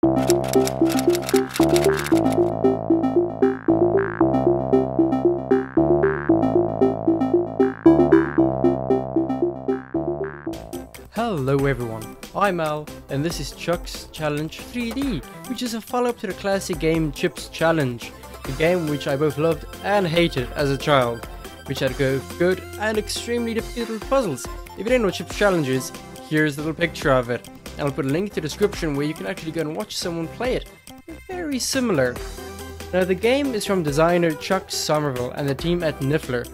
Hello everyone, I'm Al, and this is Chuck's Challenge 3D, which is a follow-up to the classic game Chips Challenge, a game which I both loved and hated as a child, which had good and extremely difficult puzzles. If you don't know what Chips Challenge is, here's a little picture of it, and I'll put a link to the description where you can actually go and watch someone play it. They're very similar. Now the game is from designer Chuck Sommerville and the team at Niffler,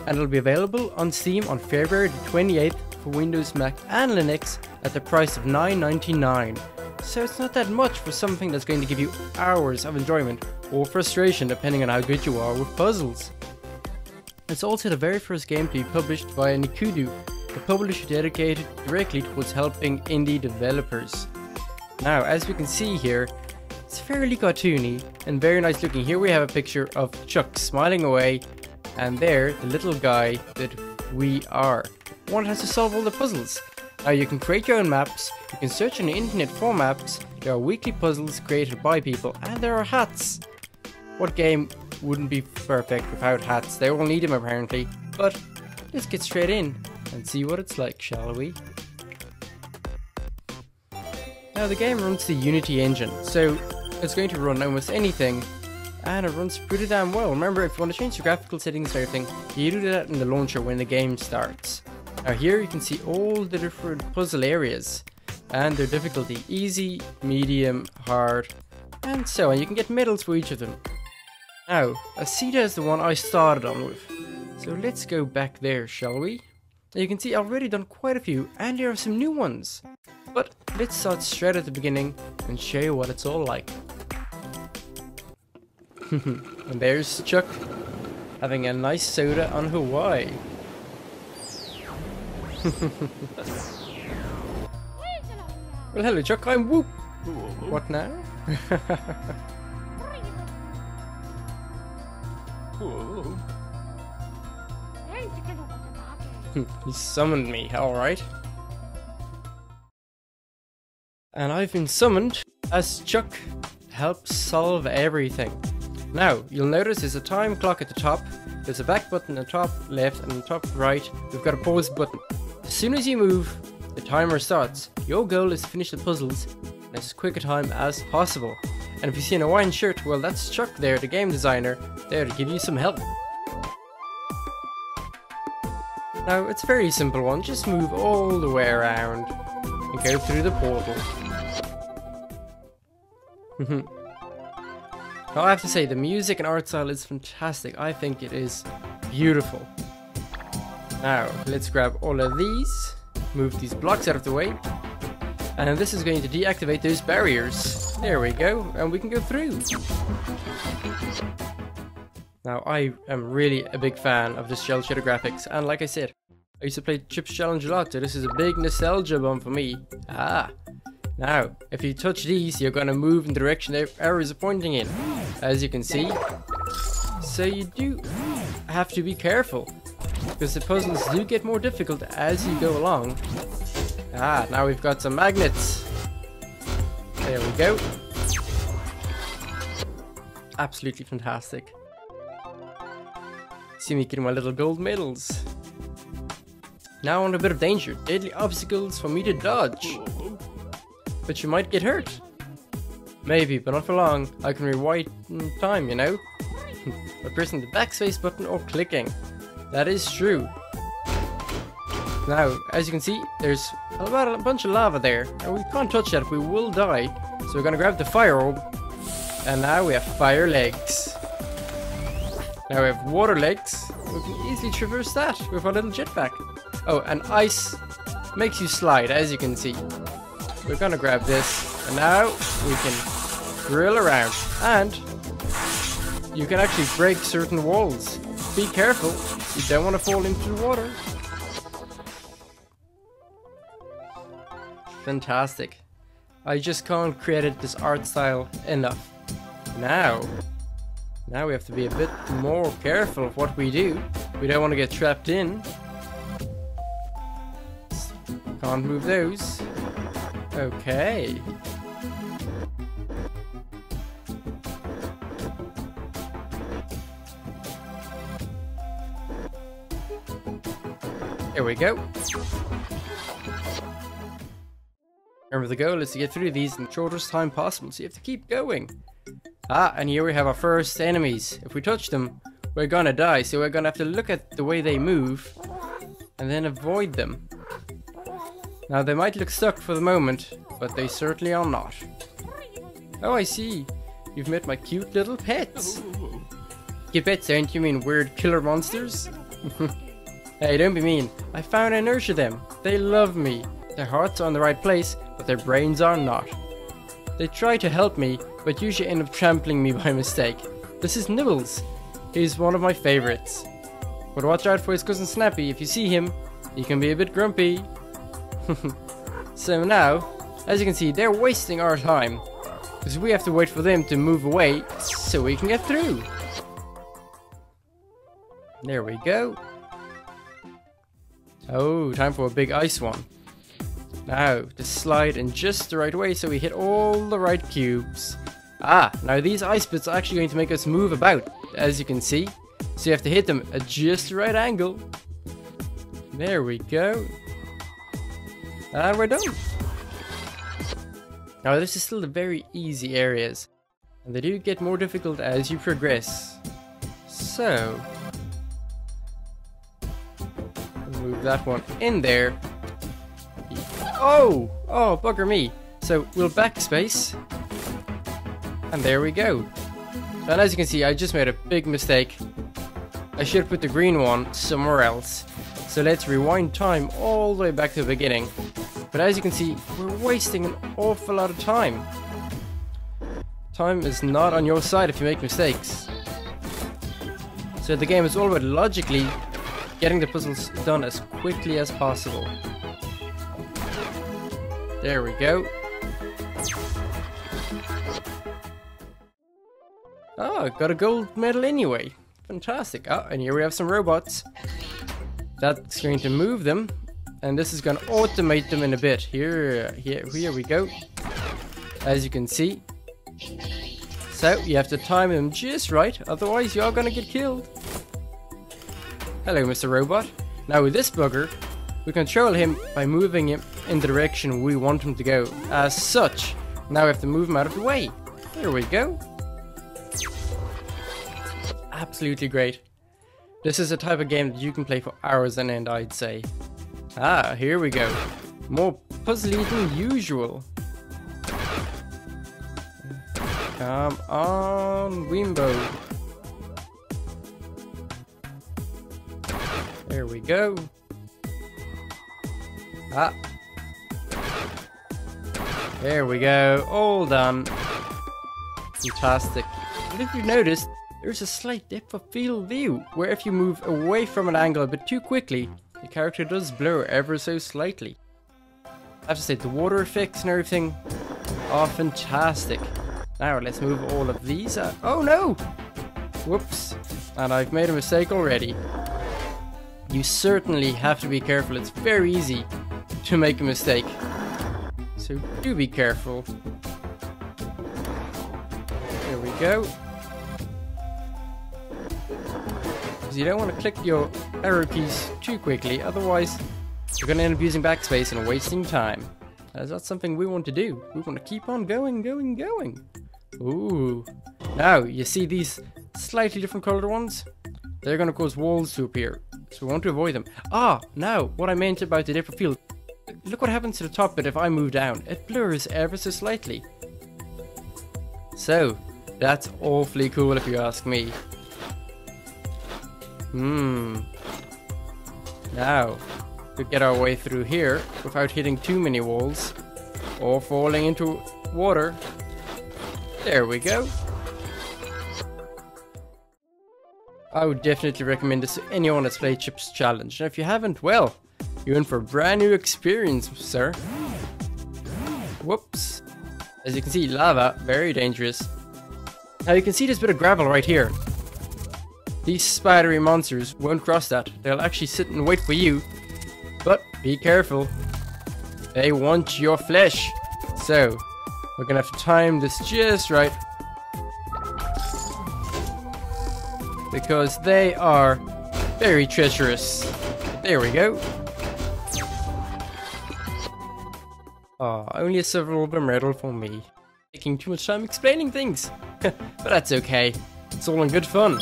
and it'll be available on Steam on February the 28th for Windows, Mac and Linux at the price of $9.99. So it's not that much for something that's going to give you hours of enjoyment or frustration depending on how good you are with puzzles. It's also the very first game to be published by Nikudu, a publisher dedicated directly towards helping indie developers. Now as we can see here, it's fairly cartoony and very nice looking. Here we have a picture of Chuck smiling away, and there the little guy that we are. One has to solve all the puzzles. Now you can create your own maps, you can search on the internet for maps, there are weekly puzzles created by people, and there are hats. What game wouldn't be perfect without hats? They all need them apparently, but let's get straight in and see what it's like, shall we? Now the game runs the Unity engine, so it's going to run almost anything, and it runs pretty damn well. Remember, if you want to change the graphical settings and everything, you do that in the launcher when the game starts. Now here you can see all the different puzzle areas and their difficulty: easy, medium, hard, and so on. You can get medals for each of them. Now, Asita is the one I started on with, so let's go back there, shall we? Now you can see I've already done quite a few, and there are some new ones. But let's start straight at the beginning and show you what it's all like. And there's Chuck having a nice soda on Hawaii. Well, hello Chuck, I'm Whoop. What now? He summoned me, alright. And I've been summoned as Chuck helps solve everything. Now, you'll notice there's a time clock at the top, there's a back button at the top left, and the top right, we've got a pause button. As soon as you move, the timer starts. Your goal is to finish the puzzles in as quick a time as possible. And if you see an Hawaiian shirt, well, that's Chuck there, the game designer, there to give you some help. Now, it's a very simple one. Just move all the way around and go through the portal. Now, I have to say, the music and art style is fantastic. I think it is beautiful. Now, let's grab all of these, move these blocks out of the way, and this is going to deactivate those barriers. There we go, and we can go through. Now, I am really a big fan of the shell shader graphics, and like I said, I used to play Chips Challenge a lot, so this is a big nostalgia bomb for me. Now, if you touch these, you're gonna move in the direction the arrows are pointing in, as you can see. So you do have to be careful, because the puzzles do get more difficult as you go along. Now we've got some magnets. There we go. Absolutely fantastic. See me getting my little gold medals. Now on a bit of danger. Deadly obstacles for me to dodge. But you might get hurt. Maybe, but not for long. I can rewind time, you know? By pressing the backspace button or clicking. That is true. Now, as you can see, there's a bunch of lava there, and we can't touch that, we will die. So we're gonna grab the fire orb, and now we have fire legs. Now we have water legs, we can easily traverse that with our little jetpack. Oh, and ice makes you slide, as you can see. We're gonna grab this, and now we can drill around, and you can actually break certain walls. Be careful, you don't want to fall into the water. Fantastic. I just can't create this art style enough. Now we have to be a bit more careful of what we do. We don't want to get trapped in. Can't move those. Okay. There we go. Remember, the goal is to get through these in the shortest time possible, so you have to keep going. Ah, and here we have our first enemies. If we touch them, we're gonna die, so we're gonna have to look at the way they move and then avoid them. Now, they might look stuck for the moment, but they certainly are not. Oh, I see. You've met my cute little pets. Cute pets, don't you mean weird killer monsters? Hey, don't be mean. I found and nurture them. They love me. Their hearts are in the right place, but their brains are not. They try to help me, but usually end up trampling me by mistake. This is Nibbles. He's one of my favorites. But watch out for his cousin Snappy. If you see him, he can be a bit grumpy. So now, as you can see, they're wasting our time, because we have to wait for them to move away so we can get through. There we go. Oh, time for a big ice one. Now, to slide in just the right way so we hit all the right cubes. Ah, now these ice bits are actually going to make us move about, as you can see. So you have to hit them at just the right angle. There we go. And we're done. Now, this is still the very easy areas, and they do get more difficult as you progress. So, move that one in there. Oh, bugger me. So we'll backspace, and there we go. And as you can see, I just made a big mistake. I should have put the green one somewhere else. So let's rewind time all the way back to the beginning. But as you can see, we're wasting an awful lot of time. Time is not on your side if you make mistakes. So the game is all about logically getting the puzzles done as quickly as possible. There we go. Oh, got a gold medal anyway. Fantastic. Oh, and here we have some robots. That's going to move them. And this is going to automate them in a bit. Here we go. As you can see. So, you have to time them just right, otherwise you're going to get killed. Hello, Mr. Robot. Now with this bugger, we control him by moving him in the direction we want him to go. As such, now we have to move him out of the way. There we go. Absolutely great. This is a type of game that you can play for hours on end, I'd say. Ah, here we go. More puzzly than usual. Come on, Wimbo. There we go. Ah. There we go. All done. Fantastic. And if you've noticed, there's a slight depth of field view, where if you move away from an angle a bit too quickly, the character does blur ever so slightly. I have to say, the water effects and everything are fantastic. Now let's move all of these out. Oh no! Whoops. And I've made a mistake already. You certainly have to be careful. It's very easy to make a mistake. So do be careful. There we go. Because you don't want to click your arrow keys too quickly, otherwise you're going to end up using backspace and wasting time. That's not something we want to do. We want to keep on going. Ooh. Now, you see these slightly different colored ones? They're going to cause walls to appear, so we want to avoid them. Ah, now, what I meant about the depth of field. Look what happens to the top bit if I move down. It blurs ever so slightly. So, that's awfully cool if you ask me. Now, to get our way through here without hitting too many walls or falling into water. There we go. I would definitely recommend this to anyone that's played Chip's Challenge. And if you haven't, well, you're in for a brand new experience, sir. Whoops. As you can see, lava, very dangerous. Now you can see this bit of gravel right here. These spidery monsters won't cross that. They'll actually sit and wait for you. But be careful. They want your flesh. So, we're gonna have to time this just right. Because they are very treacherous. There we go. only a silver medal for me. Taking too much time explaining things. But that's okay. It's all in good fun.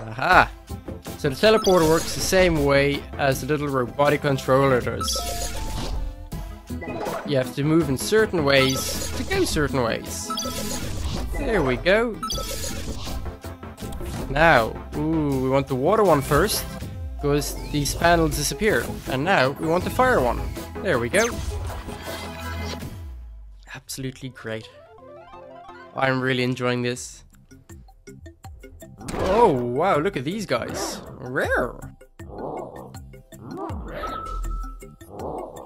Aha! So the teleporter works the same way as the little robotic controller does. You have to move in certain ways to go certain ways. There we go. Now, ooh, we want the water one first, because these panels disappear. And now we want the fire one. There we go. Absolutely great. I'm really enjoying this. Oh, wow, look at these guys. Rare.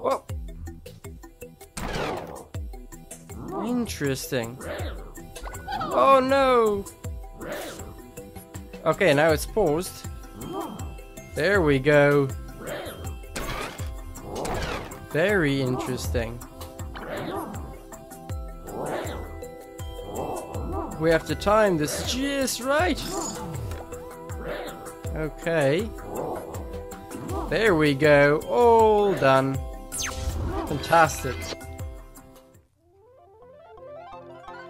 Whoa. Interesting. Oh no. Okay, now it's paused. There we go. Very interesting. We have to time this just right. Okay. There we go. All done. Fantastic.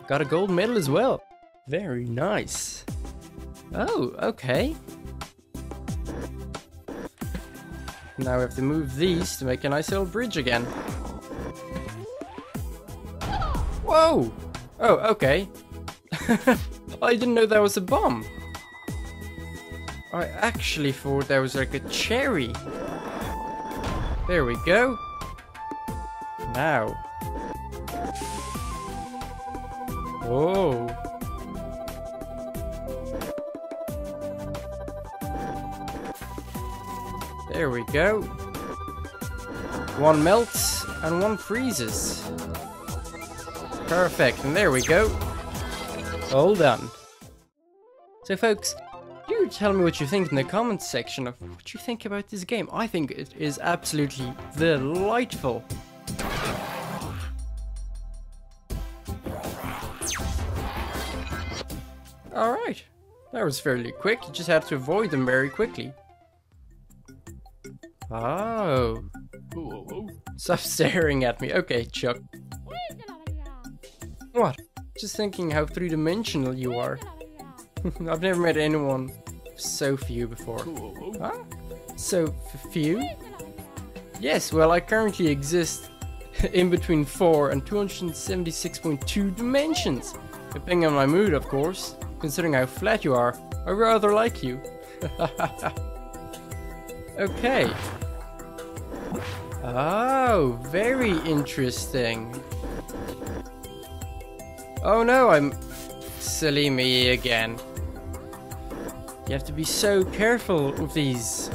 Got a gold medal as well. Very nice. Oh, okay. Now we have to move these to make a nice little bridge again. Whoa! Oh, okay. I didn't know that was a bomb. I actually thought that was like a cherry. There we go. Now. Oh. There we go. One melts and one freezes. Perfect, and there we go. All done. So folks, do tell me what you think in the comments section of what you think about this game. I think it is absolutely delightful. Alright, that was fairly quick. You just had to avoid them very quickly. Oh. Stop staring at me. Okay, Chuck. What? Just thinking how three-dimensional you are. I've never met anyone so few before. Huh? So few? Yes, well I currently exist in between 4 and 276.2 dimensions. Depending on my mood, of course. Considering how flat you are, I rather like you. Okay. Oh, very interesting. Oh no, I'm... Silly me again. You have to be so careful with these.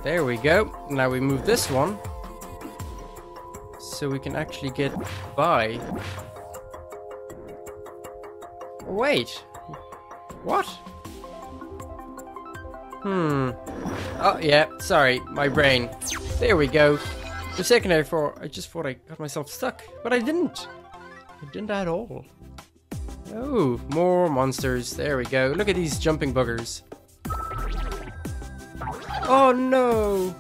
There we go. Now we move this one. So we can actually get by. Wait. What? Oh, yeah. Sorry. My brain. There we go. For a second I just thought I got myself stuck. But I didn't. I didn't at all. Oh, more monsters. There we go. Look at these jumping buggers. Oh, no.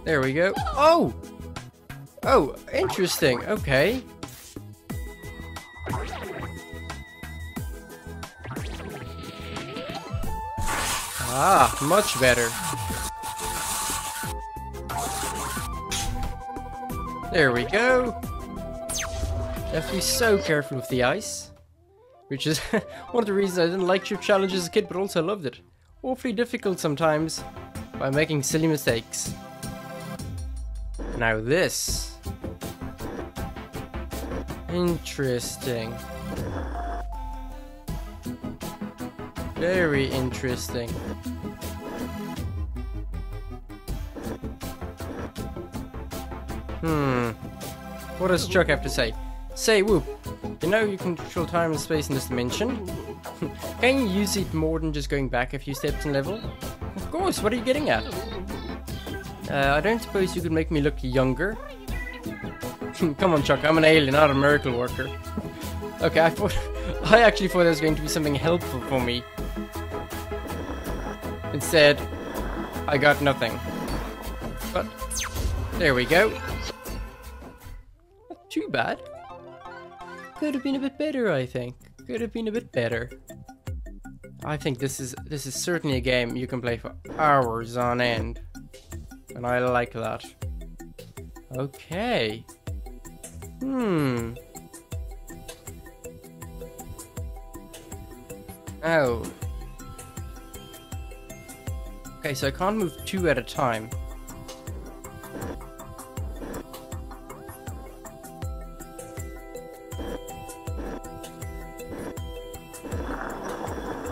There we go. Oh! Oh, interesting. Okay. Ah, much better. There we go. You have to be so careful with the ice. Which is one of the reasons I didn't like chip challenges as a kid, but also loved it. Awfully difficult sometimes by making silly mistakes. Now this. Interesting. Very interesting. What does Chuck have to say? Say, Whoop, you know you can control time and space in this dimension? Can you use it more than just going back a few steps in level? Of course, what are you getting at? I don't suppose you could make me look younger? Come on, Chuck, I'm an alien, not a miracle worker. Okay, I actually thought that was going to be something helpful for me. Instead, I got nothing. But there we go. Not too bad. Could have been a bit better, I think. Could have been a bit better. I think this is certainly a game you can play for hours on end. And I like that. Okay. Oh. Okay, so I can't move two at a time.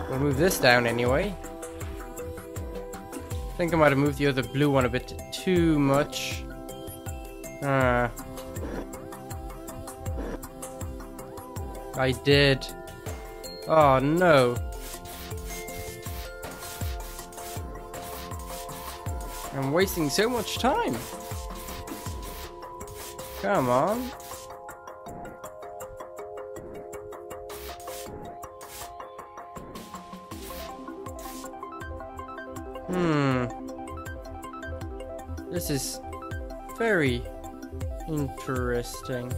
We'll move this down anyway. I think I might have moved the other blue one a bit too much. I did. Oh no. I'm wasting so much time. Come on. This is very interesting.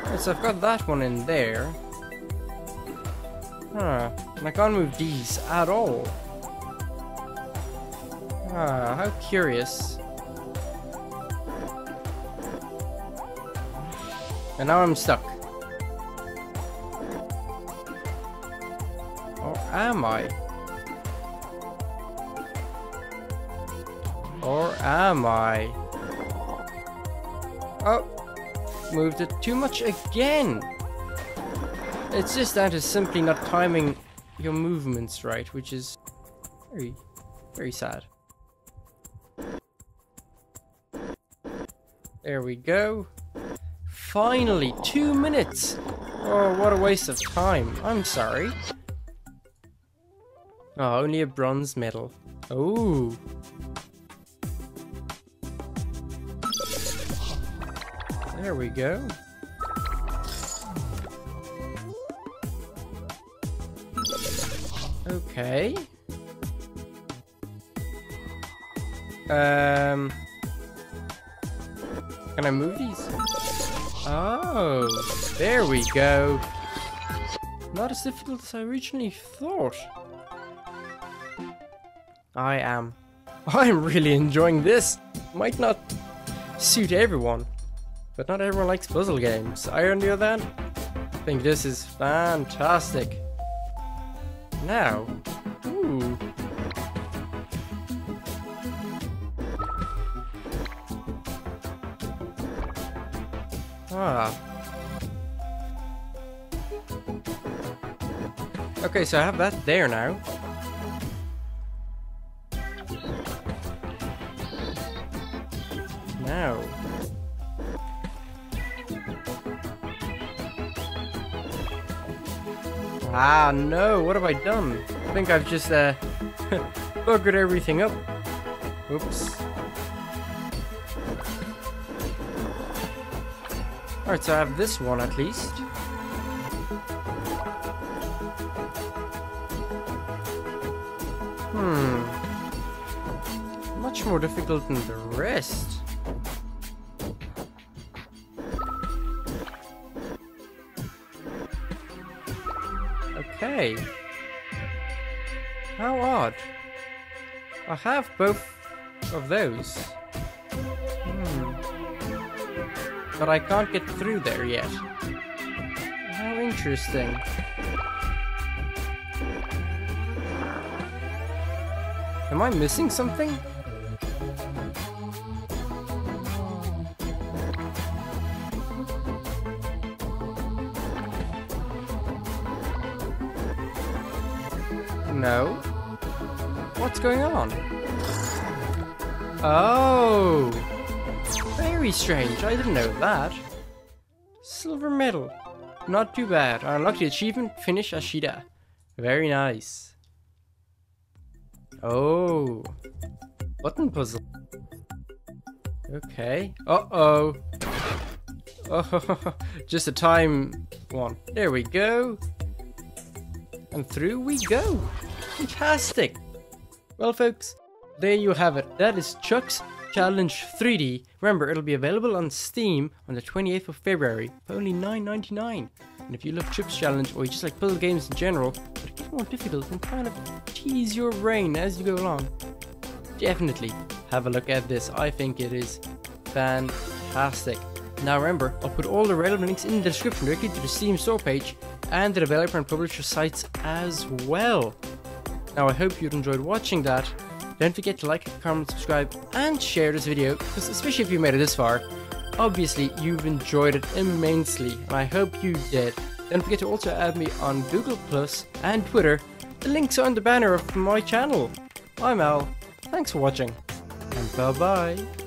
Right, so I've got that one in there. And I can't move these at all. How curious. And now I'm stuck. Or am I? Or am I? Oh, moved it too much again. It's just down to simply not timing your movements right, which is very, very sad. There we go. Finally, 2 minutes. Oh, what a waste of time. I'm sorry. Oh, only a bronze medal. Oh. There we go. Okay. Can I move these? Oh, there we go. Not as difficult as I originally thought. I'm really enjoying this. Might not suit everyone, but not everyone likes puzzle games. On the other hand, I think this is fantastic. Now, ooh. Okay, so I have that there now. Now. Ah, no, what have I done? I think I've just, buggered everything up. Oops. Alright, so I have this one at least. Much more difficult than the rest. Okay. How odd. I have both of those. But I can't get through there yet. How interesting. Am I missing something? No. What's going on? Oh! Very strange, I didn't know that. Silver medal. Not too bad. I unlocked the achievement, finish Ashida. Very nice. Oh. Button puzzle. Okay. Uh-oh. Oh, just a time one. There we go. and through we go. Fantastic. Well folks, there you have it. That is Chuck's Challenge 3D. Remember, it'll be available on Steam on the 28th of February for only $9.99. And if you love Chuck's Challenge or you just like puzzle games in general, but a bit more difficult and kind of tease your brain as you go along, definitely have a look at this. I think it is fantastic. Now remember, I'll put all the relevant links in the description directly to the Steam store page and the developer and publisher sites as well. Now I hope you'd enjoyed watching that. Don't forget to like, comment, subscribe and share this video, because especially if you made it this far, obviously you've enjoyed it immensely and I hope you did. Don't forget to also add me on Google Plus and Twitter. The links are on the banner of my channel. I'm Al, thanks for watching and bye bye.